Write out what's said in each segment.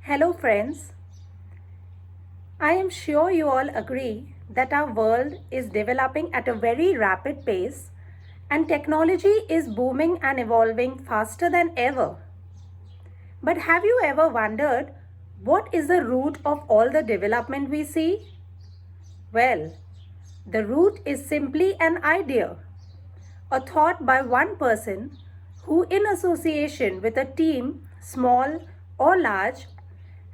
Hello friends, I am sure you all agree that our world is developing at a very rapid pace and technology is booming and evolving faster than ever. But have you ever wondered what is the root of all the development we see? Well, the root is simply an idea, a thought by one person who, in association with a team, small or large,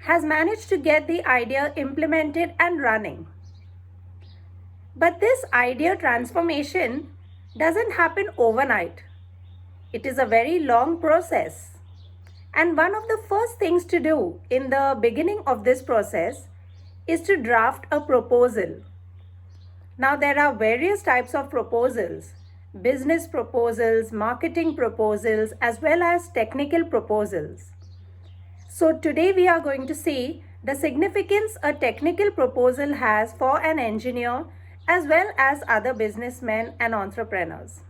has managed to get the idea implemented and running. But this idea transformation doesn't happen overnight. It is a very long process. And one of the first things to do in the beginning of this process is to draft a proposal. Now, there are various types of proposals: business proposals, marketing proposals, as well as technical proposals. So, today we are going to see the significance a technical proposal has for an engineer as well as other businessmen and entrepreneurs.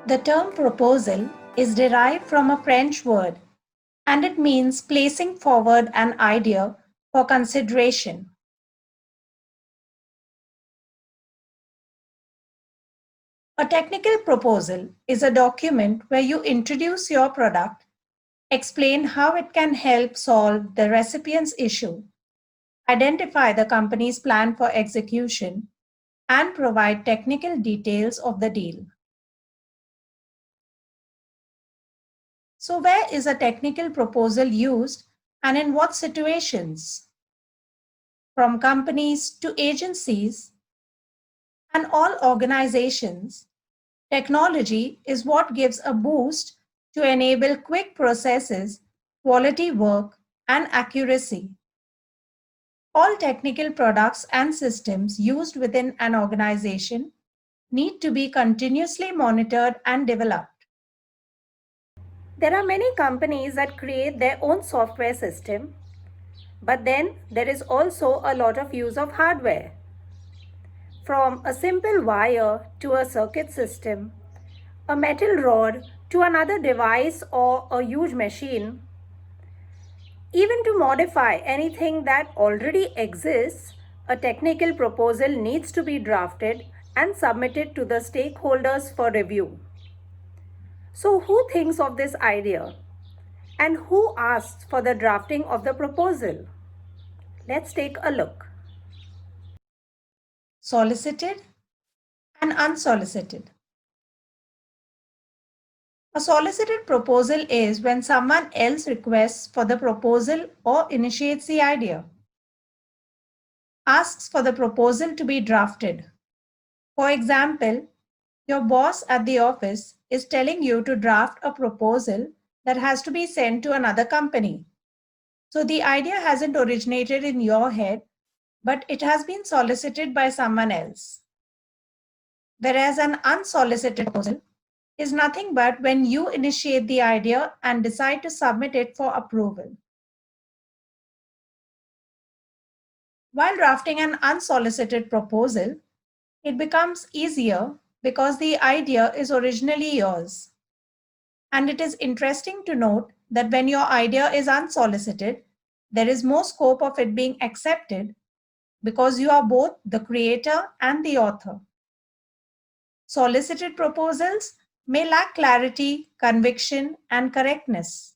The term proposal is derived from a French word and it means placing forward an idea for consideration. A technical proposal is a document where you introduce your product, explain how it can help solve the recipient's issue, identify the company's plan for execution, and provide technical details of the deal. So, where is a technical proposal used and in what situations? From companies to agencies and all organizations, technology is what gives a boost to enable quick processes, quality work, and accuracy. All technical products and systems used within an organization need to be continuously monitored and developed. There are many companies that create their own software system, but then there is also a lot of use of hardware. From a simple wire to a circuit system, a metal rod to another device or a huge machine, even to modify anything that already exists, a technical proposal needs to be drafted and submitted to the stakeholders for review. So, who thinks of this idea? And who asks for the drafting of the proposal? Let's take a look. Solicited and unsolicited. A solicited proposal is when someone else requests for the proposal or initiates the idea, asks for the proposal to be drafted. For example, your boss at the office is telling you to draft a proposal that has to be sent to another company. So the idea hasn't originated in your head, but it has been solicited by someone else. Whereas an unsolicited proposal is nothing but when you initiate the idea and decide to submit it for approval. While drafting an unsolicited proposal, it becomes easier because the idea is originally yours. And it is interesting to note that when your idea is unsolicited, there is more scope of it being accepted because you are both the creator and the author. Solicited proposals may lack clarity, conviction, and correctness.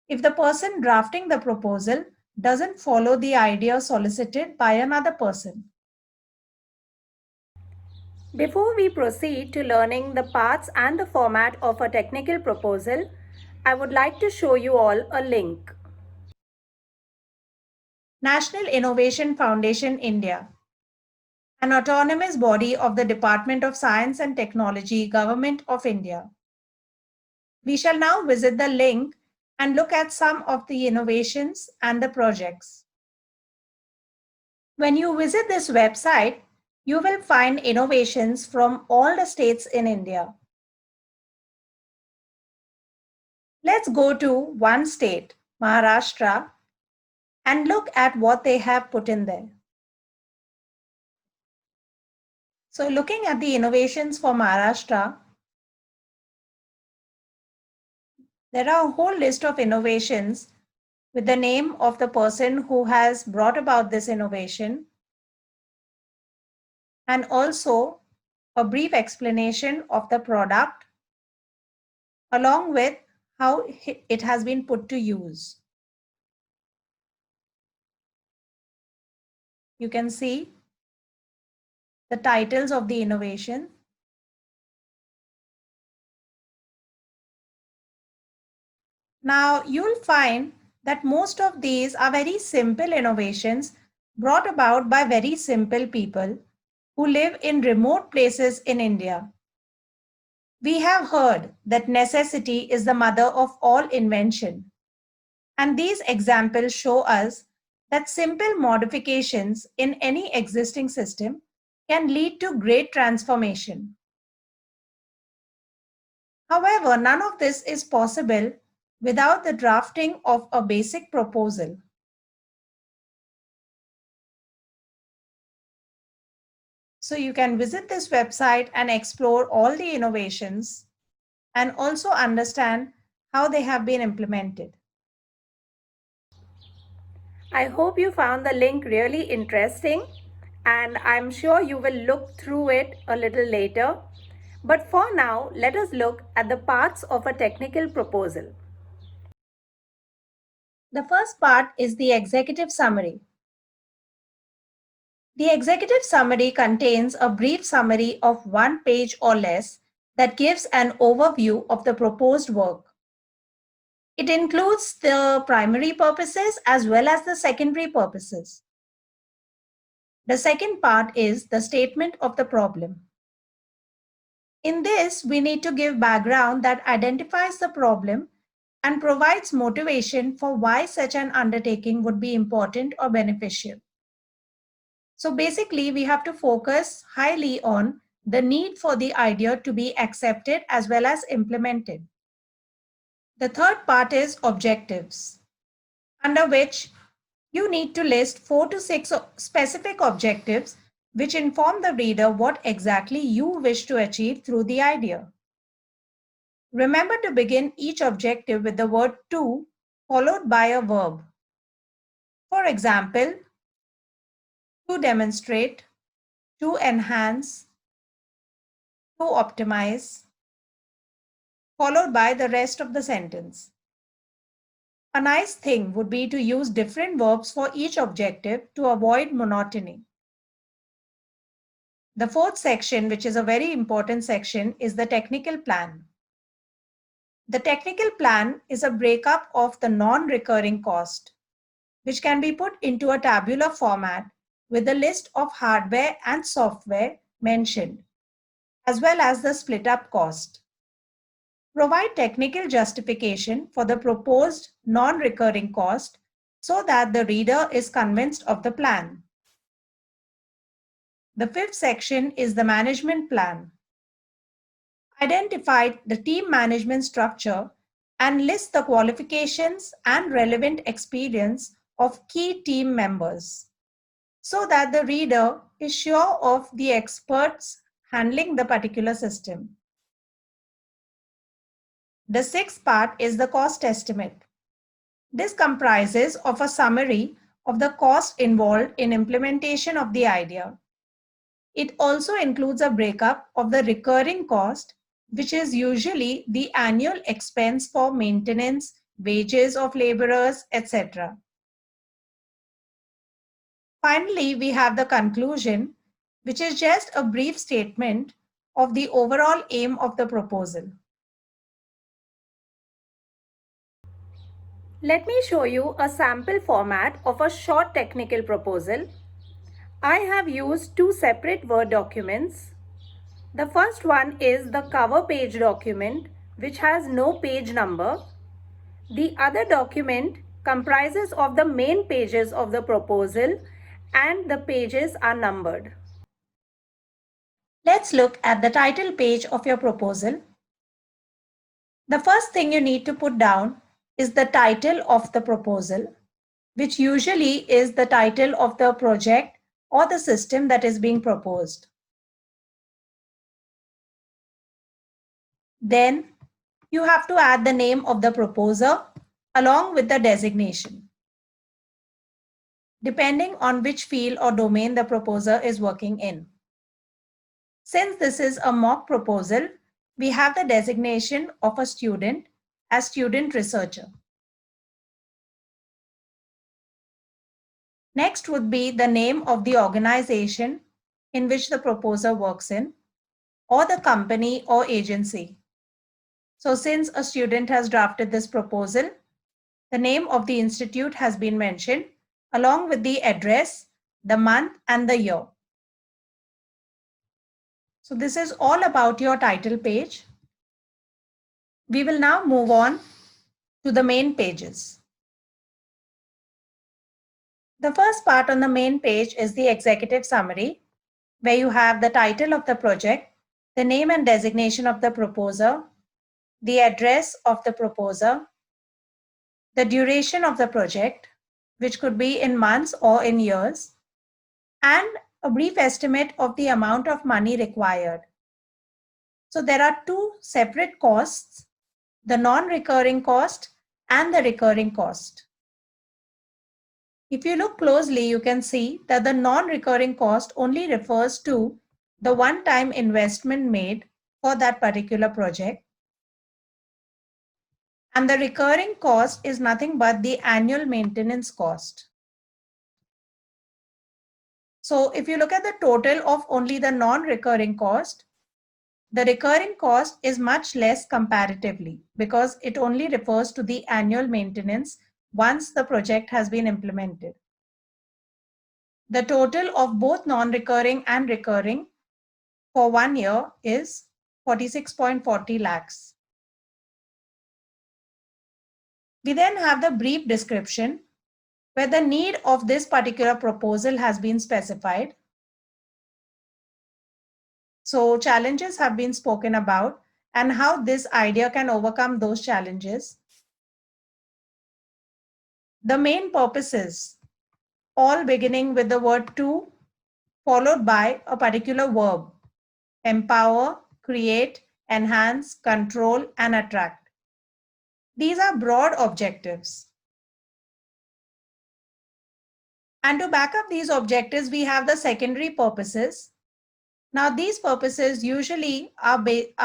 If the person drafting the proposal doesn't follow the idea solicited by another person. Before we proceed to learning the parts and the format of a technical proposal, I would like to show you all a link. National Innovation Foundation India, an autonomous body of the Department of Science and Technology, Government of India. We shall now visit the link and look at some of the innovations and the projects. When you visit this website, you will find innovations from all the states in India. Let's go to one state, Maharashtra, and look at what they have put in there. So looking at the innovations for Maharashtra, There are a whole list of innovations with the name of the person who has brought about this innovation, and also a brief explanation of the product along with how it has been put to use. You can see the titles of the innovation. Now you'll find that most of these are very simple innovations brought about by very simple people who live in remote places in India. We have heard that necessity is the mother of all invention. And these examples show us that simple modifications in any existing system can lead to great transformation. However, none of this is possible without the drafting of a basic proposal. So you can visit this website and explore all the innovations and also understand how they have been implemented. I hope you found the link really interesting, and I'm sure you will look through it a little later. But for now, let us look at the parts of a technical proposal. The first part is the executive summary. The executive summary contains a brief summary of 1 page or less that gives an overview of the proposed work. It includes the primary purposes as well as the secondary purposes. The second part is the statement of the problem. In this, we need to give background that identifies the problem and provides motivation for why such an undertaking would be important or beneficial. So basically, we have to focus highly on the need for the idea to be accepted as well as implemented. The third part is objectives, under which you need to list 4 to 6 specific objectives which inform the reader what exactly you wish to achieve through the idea. Remember to begin each objective with the word to followed by a verb. For example, to demonstrate, to enhance, to optimize, followed by the rest of the sentence. A nice thing would be to use different verbs for each objective to avoid monotony. The fourth section, which is a very important section, is the technical plan. The technical plan is a breakup of the non-recurring cost, which can be put into a tabular format with a list of hardware and software mentioned, as well as the split-up cost. Provide technical justification for the proposed non-recurring cost so that the reader is convinced of the plan. The fifth section is the management plan. Identify the team management structure and list the qualifications and relevant experience of key team members so that the reader is sure of the experts handling the particular system. The sixth part is the cost estimate. This comprises of a summary of the cost involved in implementation of the idea. It also includes a breakup of the recurring cost, which is usually the annual expense for maintenance, wages of laborers, etc. Finally, we have the conclusion, which is just a brief statement of the overall aim of the proposal. Let me show you a sample format of a short technical proposal. I have used 2 separate Word documents. The first one is the cover page document, which has no page number. The other document comprises of the main pages of the proposal and the pages are numbered. Let's look at the title page of your proposal. The first thing you need to put down is the title of the proposal, which usually is the title of the project or the system that is being proposed. Then you have to add the name of the proposer along with the designation, depending on which field or domain the proposer is working in. Since this is a mock proposal, we have the designation of a student as student researcher. Next would be the name of the organization in which the proposer works in, or the company or agency. So since a student has drafted this proposal, the name of the institute has been mentioned along with the address, the month, and the year. So this is all about your title page. We will now move on to the main pages. The first part on the main page is the executive summary, where you have the title of the project, the name and designation of the proposer, the address of the proposer, the duration of the project, which could be in months or in years, and a brief estimate of the amount of money required. So there are two separate costs, the non-recurring cost and the recurring cost. If you look closely, you can see that the non-recurring cost only refers to the one-time investment made for that particular project. And the recurring cost is nothing but the annual maintenance cost. So if you look at the total of only the non-recurring cost, the recurring cost is much less comparatively because it only refers to the annual maintenance once the project has been implemented. The total of both non-recurring and recurring for 1 year is 46.40 lakhs. We then have the brief description where the need of this particular proposal has been specified. So challenges have been spoken about and how this idea can overcome those challenges. The main purposes, all beginning with the word to, followed by a particular verb: empower, create, enhance, control, and attract. These are broad objectives. And to back up these objectives, we have the secondary purposes. Now, these purposes usually are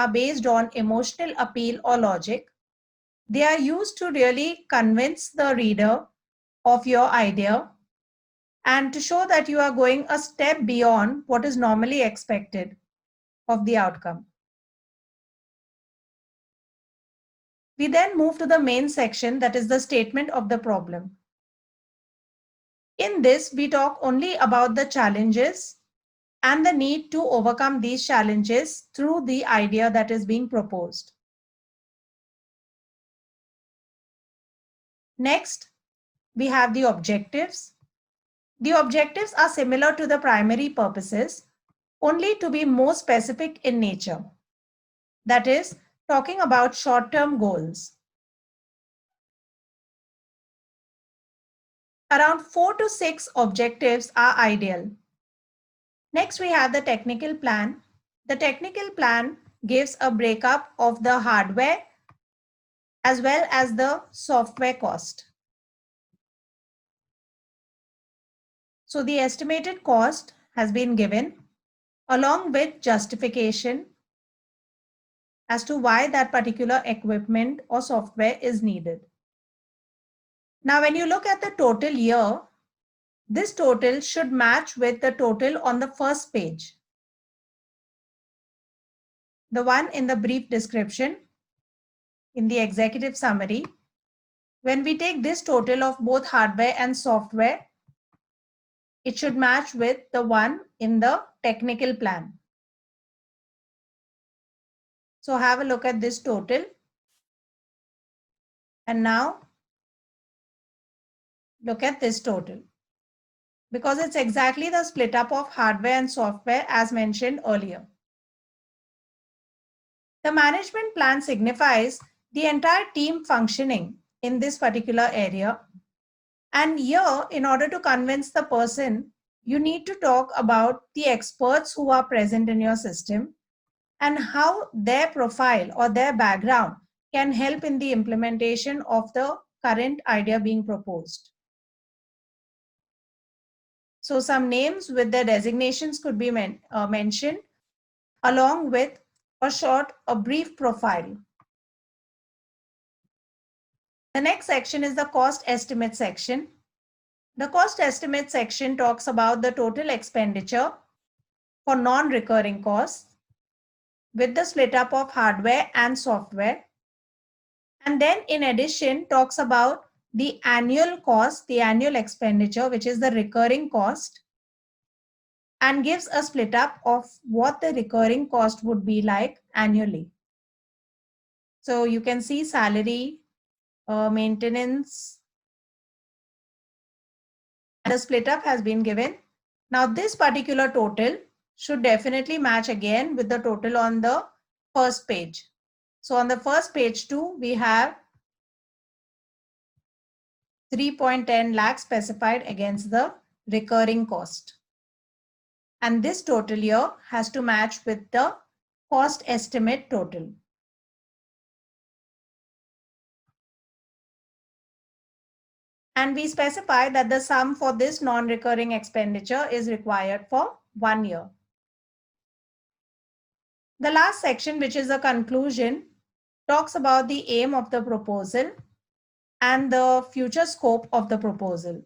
based on emotional appeal or logic. They are used to really convince the reader of your idea and to show that you are going a step beyond what is normally expected of the outcome. We then move to the main section, that is the statement of the problem. In this, we talk only about the challenges and the need to overcome these challenges through the idea that is being proposed. Next, we have the objectives. The objectives are similar to the primary purposes, only to be more specific in nature. That is, talking about short-term goals. Around 4 to 6 objectives are ideal. Next, we have the technical plan. The technical plan gives a breakup of the hardware as well as the software cost. So the estimated cost has been given along with justification as to why that particular equipment or software is needed. Now, when you look at the total year, this total should match with the total on the first page, the one in the brief description in the executive summary. When we take this total of both hardware and software, it should match with the one in the technical plan. So have a look at this total. And now look at this total, because it's exactly the split up of hardware and software as mentioned earlier. The management plan signifies the entire team functioning in this particular area. And here, in order to convince the person, you need to talk about the experts who are present in your system and how their profile or their background can help in the implementation of the current idea being proposed. So some names with their designations could be mentioned along with a brief profile. The next section is the cost estimate section. The cost estimate section talks about the total expenditure for non-recurring costs with the split up of hardware and software. And then in addition talks about the annual cost, the annual expenditure, which is the recurring cost, and gives a split up of what the recurring cost would be like annually. So you can see salary, maintenance, and the split up has been given. Now this particular total should definitely match again with the total on the first page. So on the first page too, we have 3.10 lakh specified against the recurring cost. And this total here has to match with the cost estimate total. And we specify that the sum for this non-recurring expenditure is required for 1 year. The last section, which is a conclusion, talks about the aim of the proposal and the future scope of the proposal.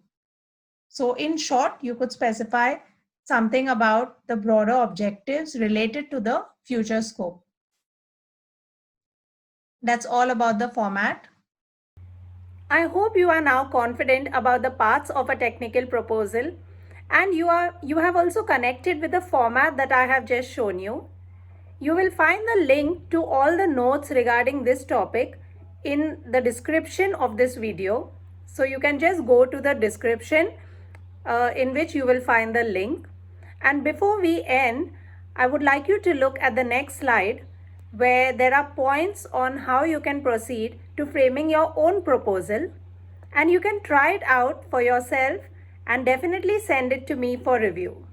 So in short, you could specify something about the broader objectives related to the future scope. That's all about the format. I hope you are now confident about the parts of a technical proposal, and you have also connected with the format that I have just shown you. You will find the link to all the notes regarding this topic in the description of this video. So you can just go to the description in which you will find the link. And before we end, I would like you to look at the next slide where there are points on how you can proceed to framing your own proposal, and you can try it out for yourself and definitely send it to me for review.